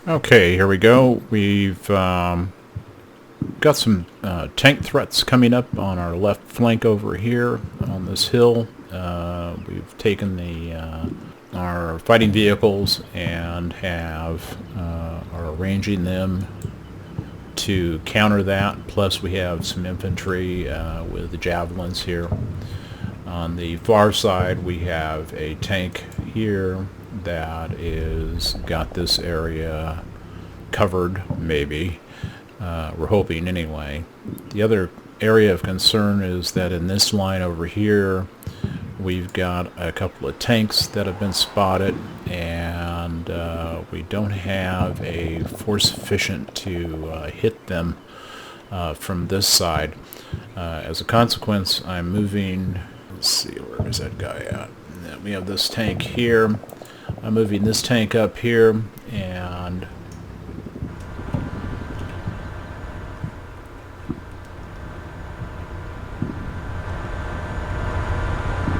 Okay, here we go. We've got some tank threats coming up on our left flank over here on this hill. We've taken our fighting vehicles and are arranging them to counter that. Plus we have some infantry with the javelins here. On the far side we have a tank here that is got this area covered, maybe. We're hoping anyway. The other area of concern is that in this line over here we've got a couple of tanks that have been spotted, and we don't have a force sufficient to hit them from this side. As a consequence, I'm moving. Let's see, where is that guy at? We have this tank here. I'm moving this tank up here, and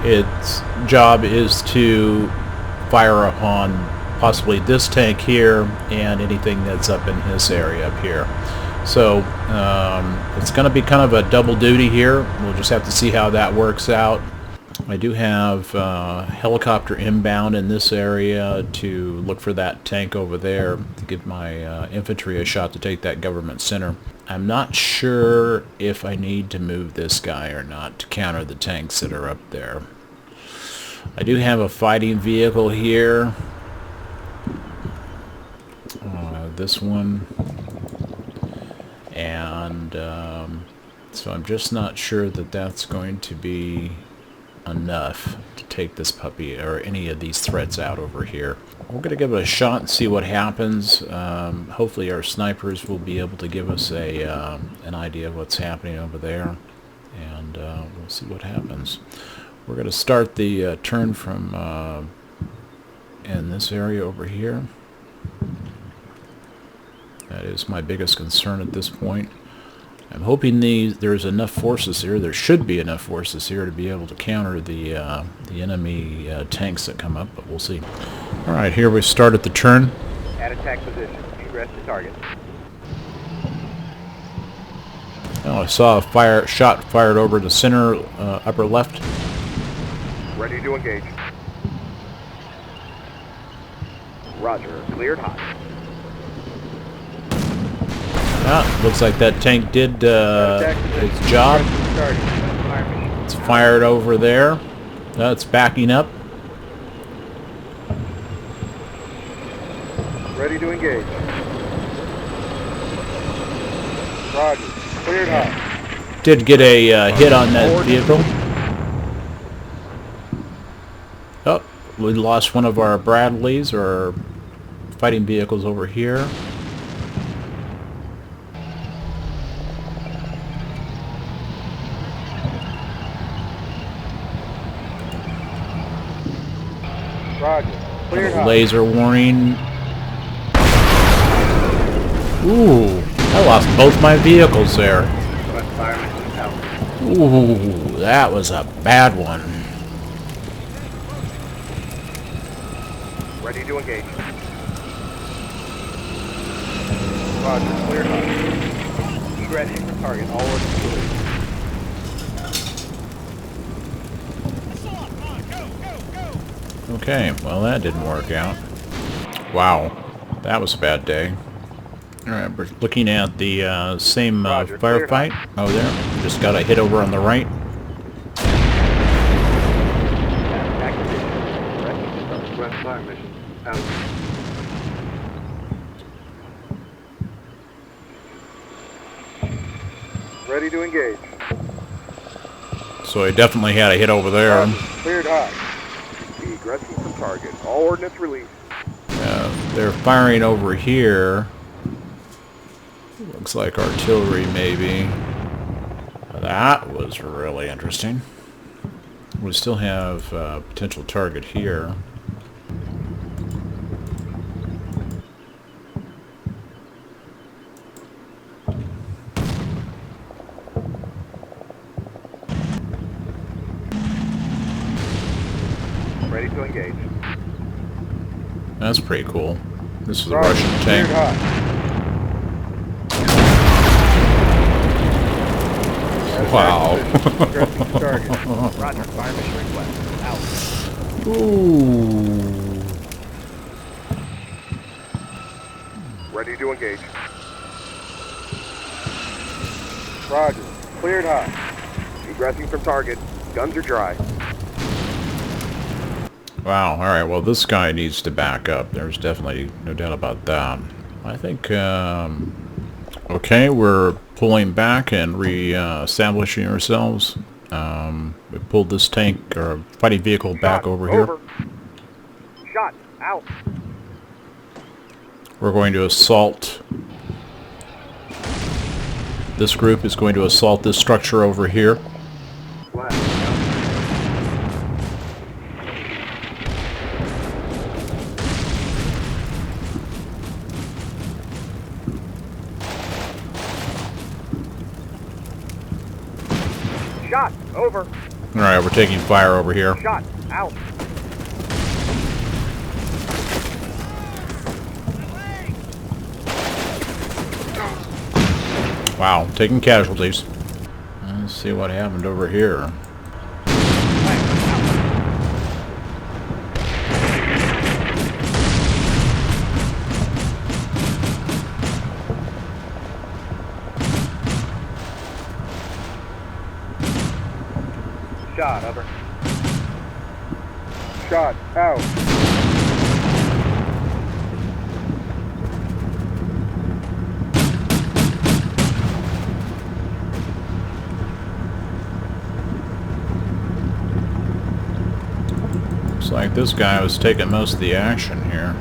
its job is to fire upon possibly this tank here and anything that's up in his area up here. So it's going to be kind of a double duty here. We'll just have to see how that works out. I do have helicopter inbound in this area to look for that tank over there to give my infantry a shot to take that government center. I'm not sure if I need to move this guy or not to counter the tanks that are up there. I do have a fighting vehicle here. This one. And so I'm just not sure that that's going to be enough to take this puppy or any of these threats out over here. We're going to give it a shot and see what happens. Hopefully our snipers will be able to give us an idea of what's happening over there, and we'll see what happens. We're going to start the turn from in this area over here. That is my biggest concern at this point. I'm hoping there's enough forces here. There should be enough forces here to be able to counter the enemy tanks that come up, but we'll see. All right, here we start at the turn. At attack position. Ingress to target. Oh, I saw a shot fired over the center upper left. Ready to engage. Roger. Cleared hot. Looks like that tank did its job. It's fired over there. It's backing up. Ready to engage. Roger. Cleared hot. Did get a hit on that vehicle. Oh, we lost one of our Bradleys or fighting vehicles over here. Roger. Cleared hot. Laser warning. Ooh, I lost both my vehicles there. Ooh, that was a bad one. Ready to engage. Roger. Cleared hot. Egressing for target. All orders clear. Okay, well that didn't work out. Wow, that was a bad day. Alright, we're looking at the same firefight. Oh, there. We just got a hit over on the right. Ready to engage. So I definitely had a hit over there. Cleared hot. Egressing from target. All ordnance released. They're firing over here. Looks like artillery, maybe. That was really interesting. We still have a potential target here. Ready to engage. That's pretty cool. This is a Roger, Russian cleared tank. hot. Wow. Addressing target. Roger, fire mission request. Out. Ooh. Ready to engage. Roger, cleared hot. Egressing from target. Guns are dry. Wow, alright, well this guy needs to back up. There's definitely no doubt about that. I think, okay, we're pulling back and re-establishing ourselves. We pulled this tank, or fighting vehicle, back over here. Shot, out. We're going to assault. This group is going to assault this structure over here. Blast, out. Shot, over. Alright, we're taking fire over here. Shot, out. Wow, taking casualties. Let's see what happened over here. Shot, over. Shot, out. Looks like this guy was taking most of the action here.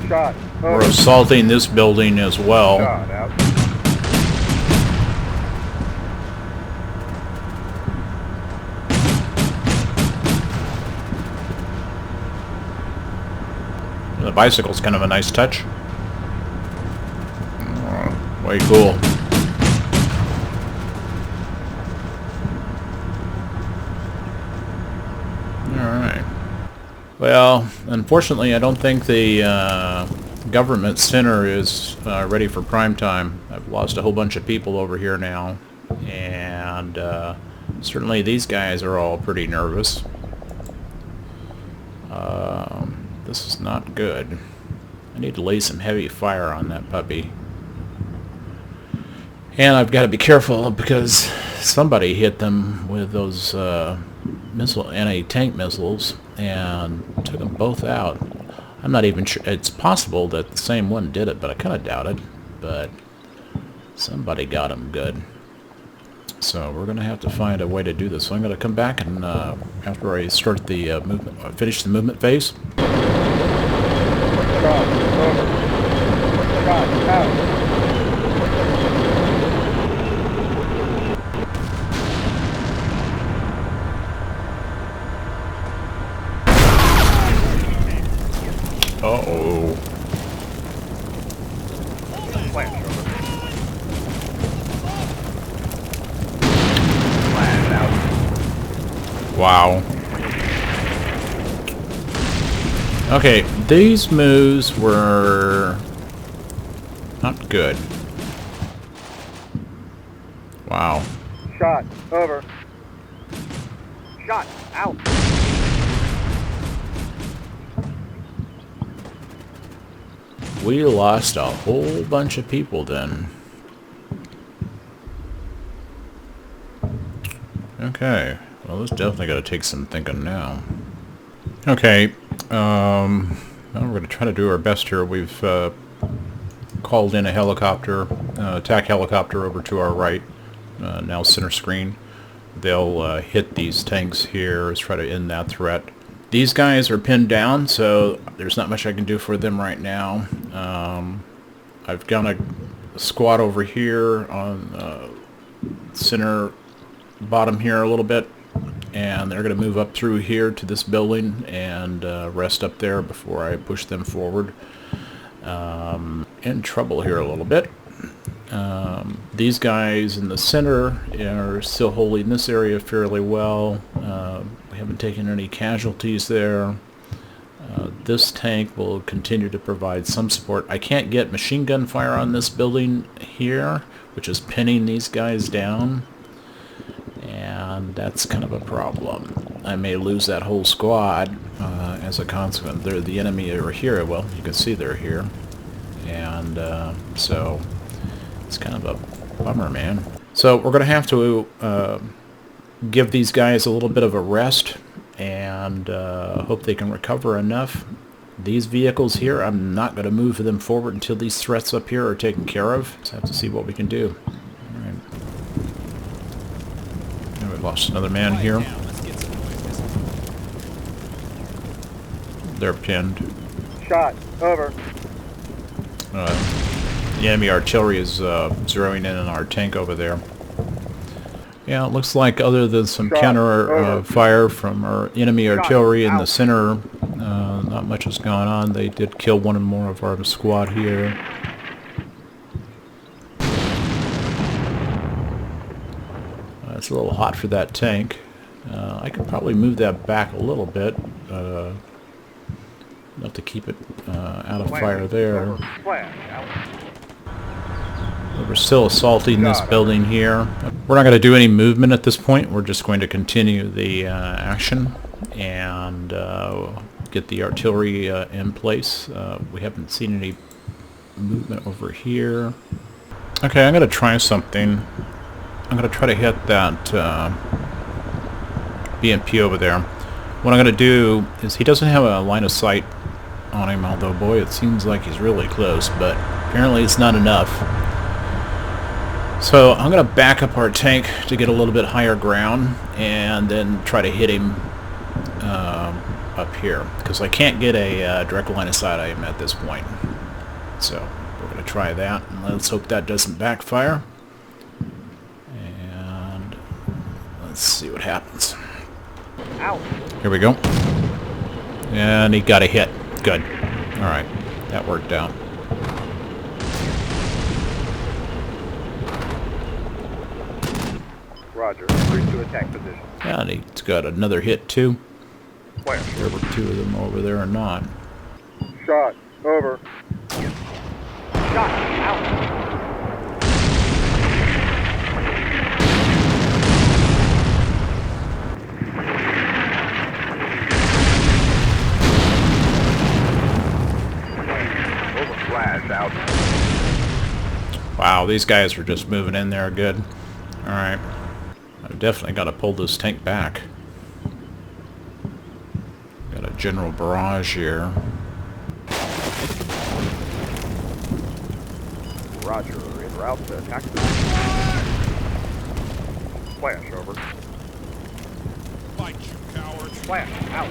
Shot, We're over. assaulting this building as well. Shot, out. The bicycle's kind of a nice touch. Way cool. Alright. Well, unfortunately, I don't think the government center is ready for prime time. I've lost a whole bunch of people over here now. And certainly these guys are all pretty nervous. This is not good. I need to lay some heavy fire on that puppy. And I've got to be careful because somebody hit them with those anti-tank missiles and took them both out. I'm not even sure. It's possible that the same one did it, but I kind of doubt it. But somebody got him good. So we're going to have to find a way to do this. So I'm going to come back and after I start the movement, finish the movement phase. Shot, over. Shot, out. Uh-oh. Flash, over. Wow. Okay, these moves were not good. Wow. Shot, over. Shot, out. We lost a whole bunch of people then. Okay, well this definitely got to take some thinking now. Okay, well, we're going to try to do our best here. We've called in a helicopter, attack helicopter over to our right, now center screen. They'll hit these tanks here, let's try to end that threat. These guys are pinned down, so there's not much I can do for them right now. I've got a squad over here on center bottom here a little bit, and they're going to move up through here to this building and rest up there before I push them forward. In trouble here a little bit. These guys in the center are still holding this area fairly well. We haven't taken any casualties there. This tank will continue to provide some support. I can't get machine gun fire on this building here, which is pinning these guys down, and that's kind of a problem. I may lose that whole squad as a consequence. They're the enemy are here. Well, you can see they're here, and so it's kind of a bummer, man. So we're going to have to give these guys a little bit of a rest and hope they can recover enough. These vehicles here, I'm not going to move them forward until these threats up here are taken care of. So I have to see what we can do. All right. Now we lost another man here. They're pinned. Shot. Over. The enemy artillery is zeroing in on our tank over there. Yeah, it looks like other than some counter fire from our enemy artillery in the center, not much has gone on. They did kill one and more of our squad here. It's a little hot for that tank. I could probably move that back a little bit. Enough to keep it out of fire there. We're still assaulting this building here. We're not going to do any movement at this point. We're just going to continue the action and get the artillery in place. We haven't seen any movement over here. Okay, I'm going to try something. I'm going to try to hit that BMP over there. What I'm going to do is, he doesn't have a line of sight on him, although boy, it seems like he's really close, but apparently it's not enough. So I'm going to back up our tank to get a little bit higher ground and then try to hit him up here, because I can't get a direct line of sight on him at this point. So we're going to try that, and let's hope that doesn't backfire. And let's see what happens. Ow. Here we go. And he got a hit. Good. Alright. That worked out. Roger. Agreed to attack position. Yeah, and he's got another hit too. Where? There were two of them over there or not. Shot. Over. Shot. Out. Out. Wow, these guys are just moving in there good. Alright. I've definitely got to pull this tank back. Got a general barrage here. Roger. En route to attack. Flash. Over. Fight, you cowards. Flash. Out.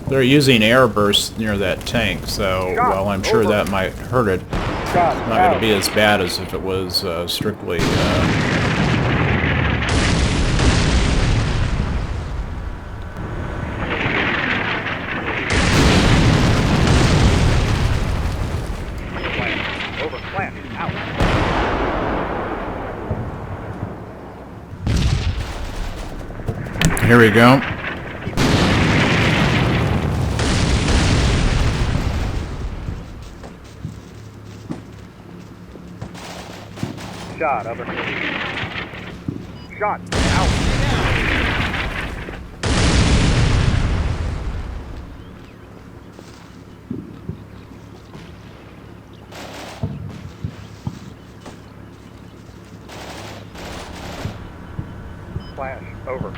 They're using air bursts near that tank, so while I'm sure that might hurt it, it's not going to be as bad as if it was strictly... Over. Flash. Out. Here we go. Shot. Over. Shot. Out. Flash. Over.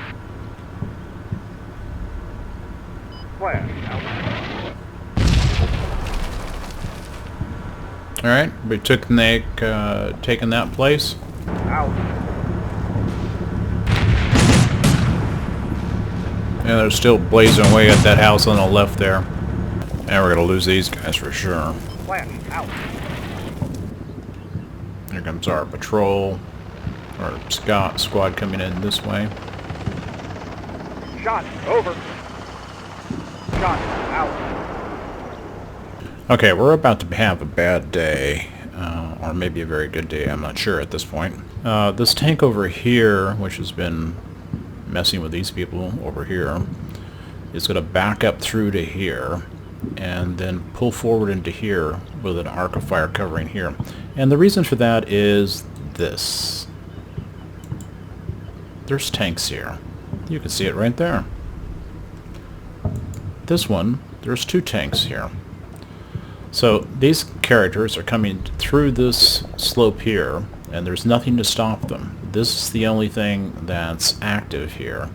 Flash. Out. Alright, we took taken that place. Out. And they're still blazing away at that house on the left there. And we're going to lose these guys for sure. Flash, out. Here comes our patrol, our squad coming in this way. Shot, over. Shot, out. Okay, we're about to have a bad day, or maybe a very good day, I'm not sure at this point. This tank over here, which has been messing with these people over here, is going to back up through to here, and then pull forward into here with an arc of fire covering here. And the reason for that is this. There's tanks here. You can see it right there. This one, there's 2 tanks here. So these characters are coming through this slope here, and there's nothing to stop them. This is the only thing that's active here.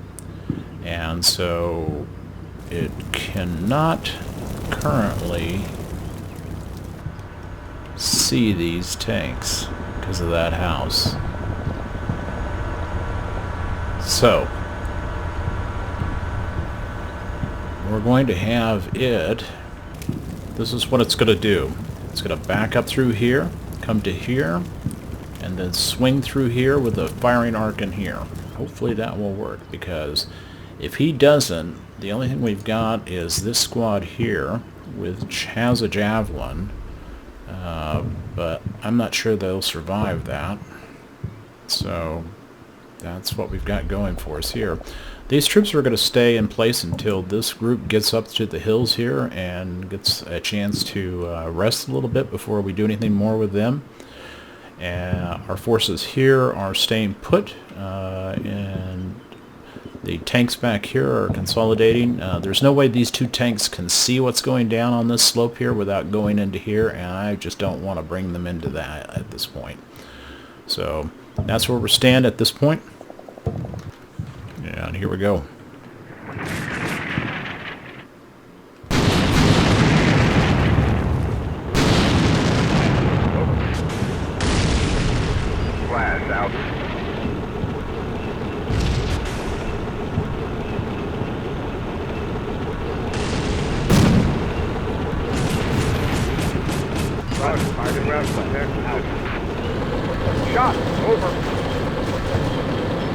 And so it cannot currently see these tanks because of that house. So we're going to have it. This is what it's going to do. It's going to back up through here, come to here, and then swing through here with a firing arc in here. Hopefully that will work, because if he doesn't, the only thing we've got is this squad here, which has a javelin, but I'm not sure they'll survive that. So that's what we've got going for us here. These troops are going to stay in place until this group gets up to the hills here and gets a chance to rest a little bit before we do anything more with them. Our forces here are staying put, and the tanks back here are consolidating. There's no way these 2 tanks can see what's going down on this slope here without going into here, and I just don't want to bring them into that at this point. So that's where we stand at this point. And here we go. Flash, out. Roger, firing round out. Shot, over.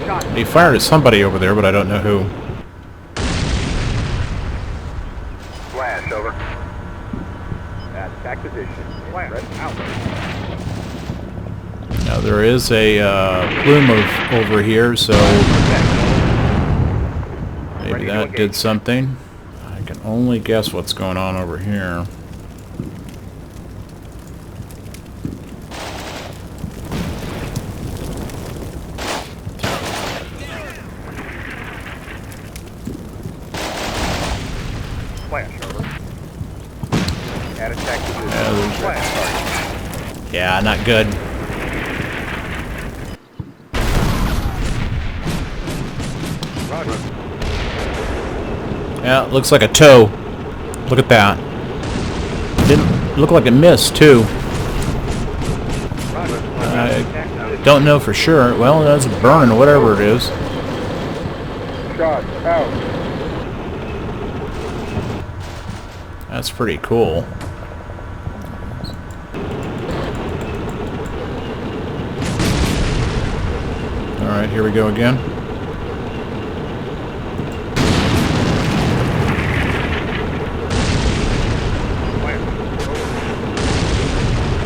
Shot. He fired at somebody over there, but I don't know who. Flash, over. Attack position. Flash, out. Now there is a plume over here, so maybe that did something. I can only guess what's going on over here. Flash, over. Add attack position. Flash, Yeah, not good. Roger. Yeah, it looks like a toe. Look at that. Didn't look like it missed, too. Roger. I don't know for sure. Well, that's a burn or whatever it is. Shot, out. That's pretty cool. Alright, here we go again.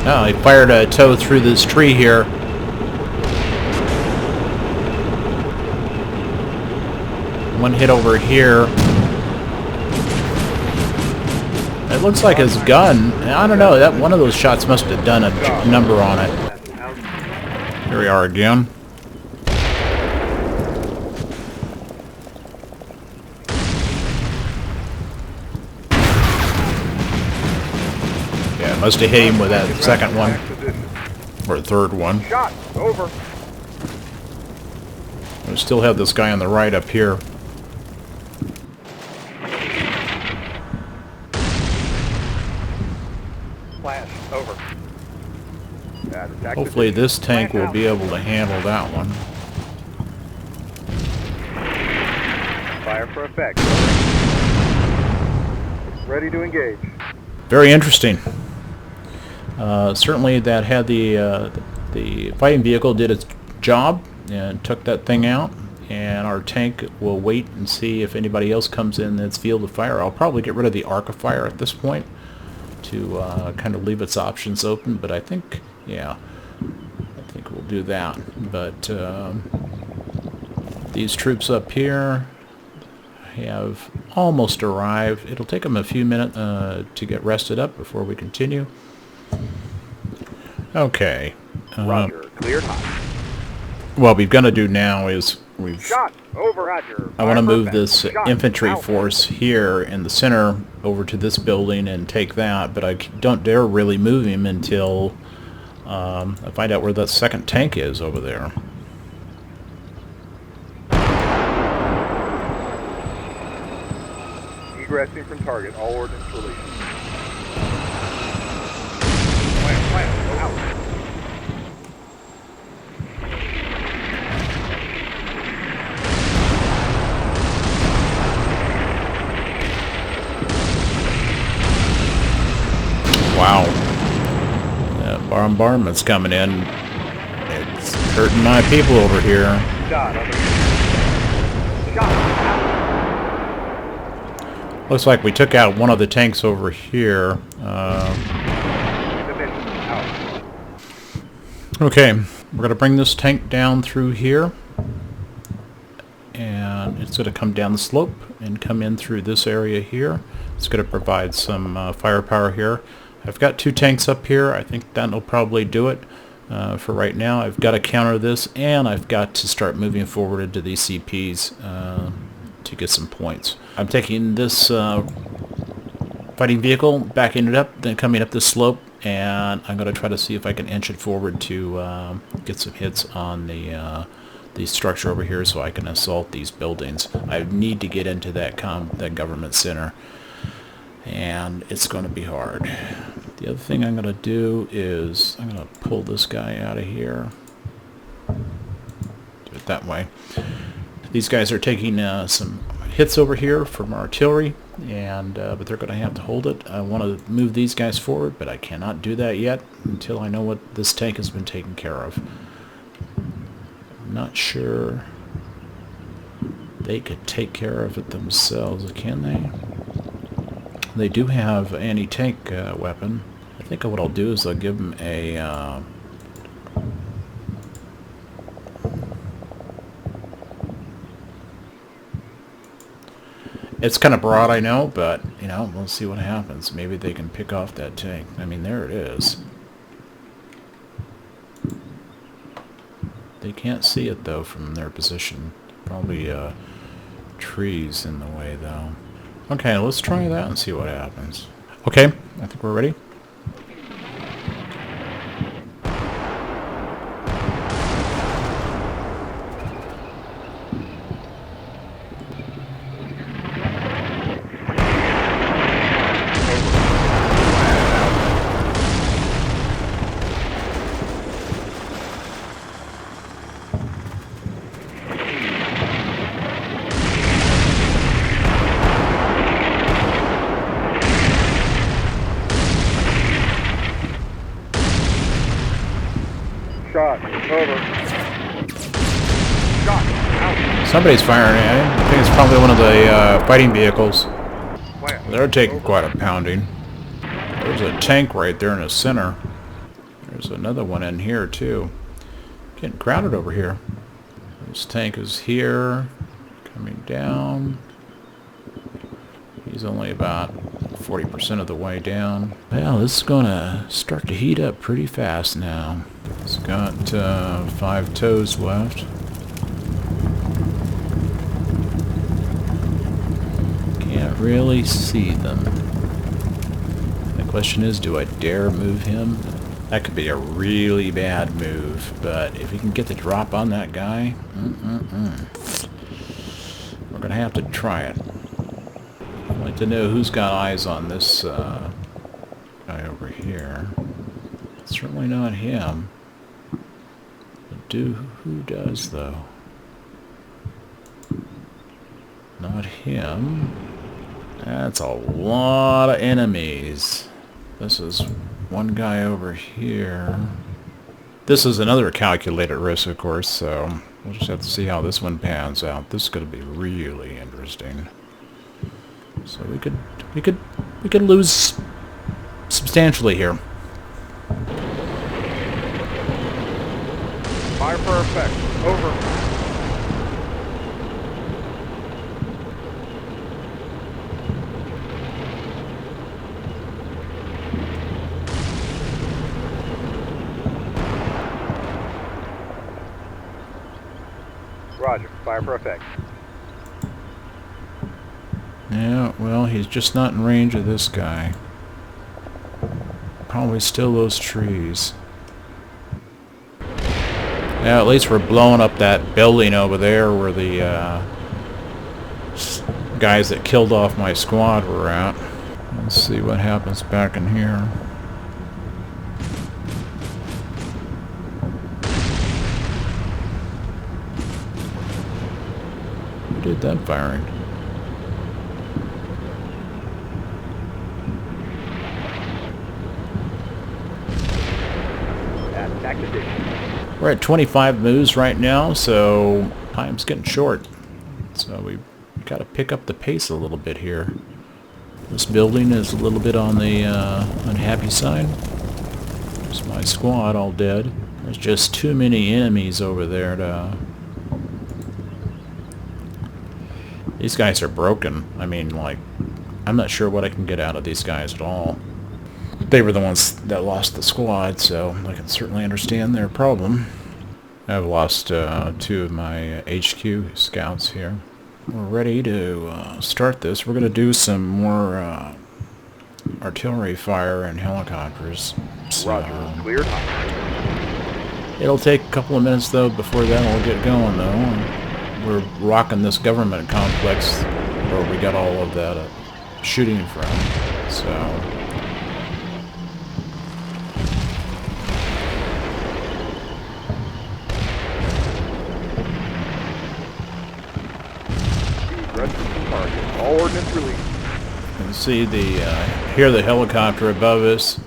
Oh, he fired a toe through this tree here. One hit over here. It looks like his gun, I don't know, that one of those shots must have done a number on it. Here we are again. Yeah, must have hit him with that second one, or third one. Shot, over. We still have this guy on the right up here. Flash, over. Hopefully this tank will be able to handle that one. Fire for effect. Ready to engage. very interesting. Certainly that had the fighting vehicle did its job and took that thing out, and our tank will wait and see if anybody else comes in that's field of fire. I'll probably get rid of the arc of fire at this point to kind of leave its options open, but I think, yeah, I think we'll do that. But these troops up here have almost arrived. It'll take them a few minutes to get rested up before we continue. Okay. Roger. Cleared hot. What we've got to do now is Shot. Over. Roger. I want to Fire move perfect. this Shot. infantry Out. force here in the center over to this building and take that, but I don't dare really move him until I find out where that second tank is over there. Egressing from target. All ordnance released. Out. Wow. That bombardment's coming in. It's hurting my people over here. Shot. Shot. Looks like we took out one of the tanks over here. Division. Out. Okay, we're going to bring this tank down through here. And it's going to come down the slope and come in through this area here. It's going to provide some firepower here. I've got 2 tanks up here. I think that'll probably do it for right now. I've got to counter this, and I've got to start moving forward into these CPs to get some points. I'm taking this fighting vehicle, backing it up, then coming up this slope, and I'm going to try to see if I can inch it forward to get some hits on the structure over here so I can assault these buildings. I need to get into that government center, and it's going to be hard. The other thing I'm going to do is I'm going to pull this guy out of here. Do it that way. These guys are taking some hits over here from artillery, and but they're going to have to hold it. I want to move these guys forward, but I cannot do that yet until I know what this tank has been taken care of. I'm not sure they could take care of it themselves, can they? They do have an anti-tank weapon. I think what I'll do is I'll give them a it's kind of broad, I know, but you know, we'll see what happens. Maybe they can pick off that tank. I mean, there it is. They can't see it though from their position. Probably trees in the way though. Okay, let's try that and see what happens. Okay, I think we're ready. Shot. Over. Shot. Out. Somebody's firing at him. I think it's probably one of the fighting vehicles. Fire. They're taking quite a pounding. There's a tank right there in the center. There's another one in here too. Getting crowded over here. This tank is here, coming down. He's only about 40% of the way down. Well, this is going to start to heat up pretty fast now. It's got 5 toes left. Can't really see them. The question is, do I dare move him? That could be a really bad move, but if you can get the drop on that guy, we're going to have to try it. I'd like to know who's got eyes on this guy over here. Certainly not him. But who does, though? Not him. That's a lot of enemies. This is one guy over here. This is another calculated risk, of course, so we'll just have to see how this one pans out. This is going to be really interesting. So we could lose substantially here. Fire for effect. Over. Roger. Fire for effect. Yeah, well, he's just not in range of this guy. Probably still those trees. Yeah, at least we're blowing up that building over there where the guys that killed off my squad were at. Let's see what happens back in here. Who did that firing? Attack position. We're at 25 moves right now, so time's getting short. So we got to pick up the pace a little bit here. This building is a little bit on the unhappy side. There's my squad all dead. There's just too many enemies over there to... These guys are broken. I mean, like, I'm not sure what I can get out of these guys at all. They were the ones that lost the squad, so I can certainly understand their problem. I've lost 2 of my HQ scouts here. We're ready to start this. We're going to do some more artillery fire and helicopters. So, Roger. Cleared hot. it'll take a couple of minutes, though, before that'll get going, though. And we're rocking this government complex where we got all of that shooting from. So... Target. All ordnance released. You can see hear the helicopter above us.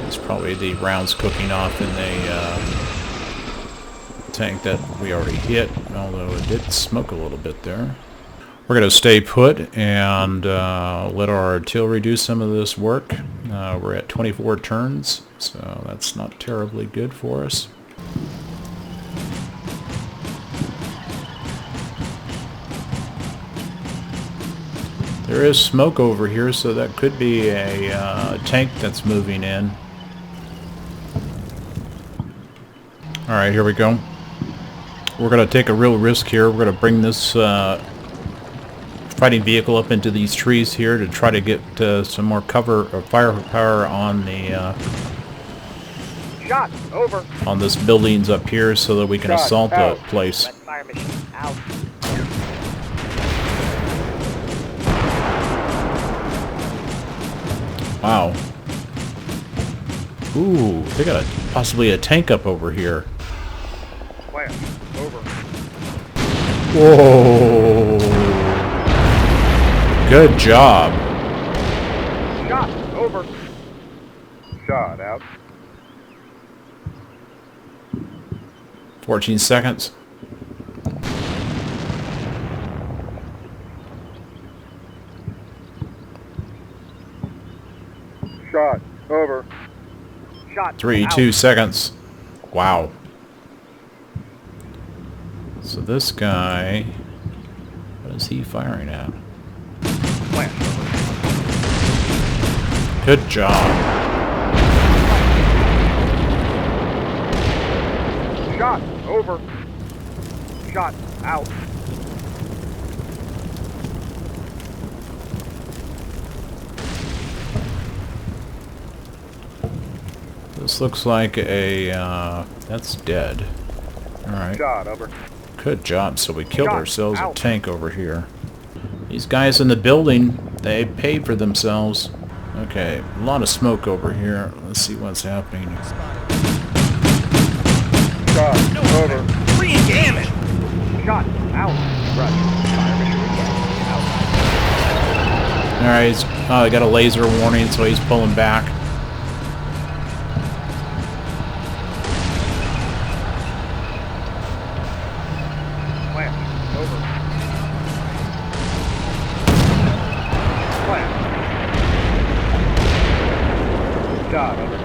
It's probably the rounds cooking off in the tank that we already hit, although it did smoke a little bit there. We're going to stay put and let our artillery do some of this work. We're at 24 turns, so that's not terribly good for us. There is smoke over here, so that could be a tank that's moving in. Alright, here we go. We're going to take a real risk here. We're going to bring this fighting vehicle up into these trees here to try to get some more cover or firepower on the Shot. Over. on this buildings up here so that we can Shot. assault the Out. place. Fire mission. Out. Wow. Ooh, they got possibly a tank up over here. Flash. Over. Whoa. Good job. Shot. Over. Shot. Out. 14 seconds. Shot. Over. Shot. 3, out. 2 seconds. Wow. So this guy, what is he firing at? Flash. Good job. Shot. Over. Shot. Out. This looks like a, that's dead. Alright. Shot. Over. Good job. So we killed Shot. ourselves a Out. tank over here. These guys in the building, they paid for themselves. Okay, a lot of smoke over here. Let's see what's happening. Shot. Over. Re-engagement! Shot. Out. Roger. Fire mission request. Out. Alright, he's... Oh, he got a laser warning, so he's pulling back. Plant. Over. Plant. Shot. Over.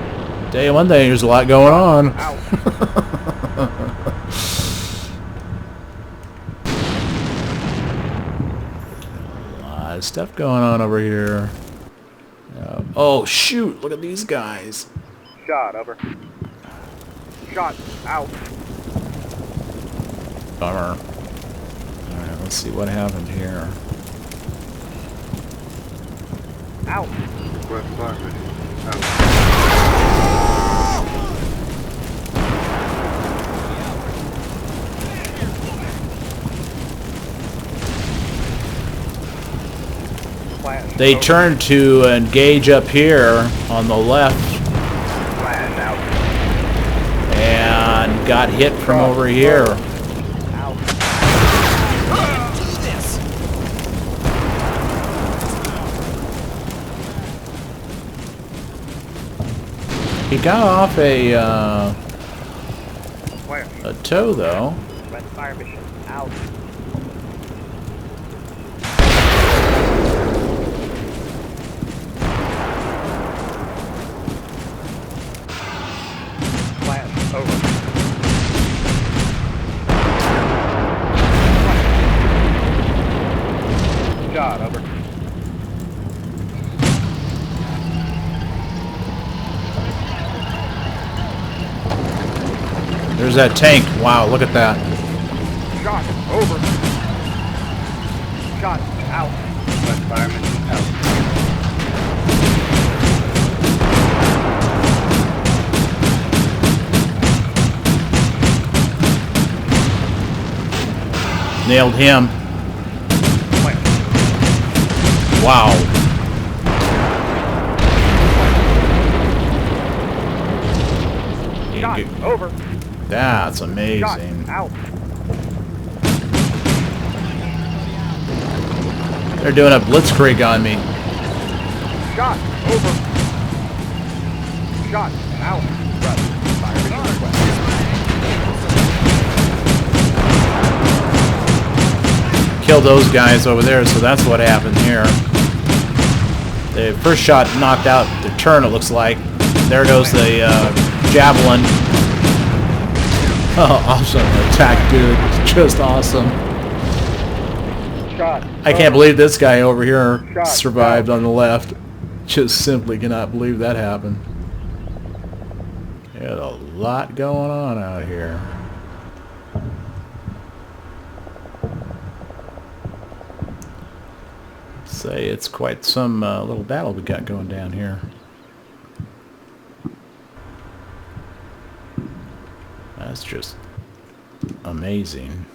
Tell you one thing, there's a lot going on. Out. A lot of stuff going on over here. Oh, shoot, look at these guys. Shot. Over. Shot. Out. Bummer. Alright, let's see what happened here. Out. Plant. They Over. turned to engage up here on the left Plant. Out. and got hit from over here. Out. He got off a Plant. toe though. Red fire mission. Out. Plant. Over. Shot. Over. There's that tank. Wow, look at that. Shot. Over. Shot. Out. Red fire mission. Out. Nailed him. Plant. Wow. Shot. Over. That's Shot. amazing. Out. They're doing a blitzkrieg on me. Shot. Over. Shot. Out. Roger. Fire mission request. Killed those guys over there, so that's what happened here. The first shot knocked out the turn, it looks like. There goes the javelin. Oh, awesome attack, dude. Just awesome. Shot. I can't believe this guy over here Shot. survived on the left. Just simply cannot believe that happened. Had a lot going on out here. Say it's quite some little battle we got going down here. That's just amazing.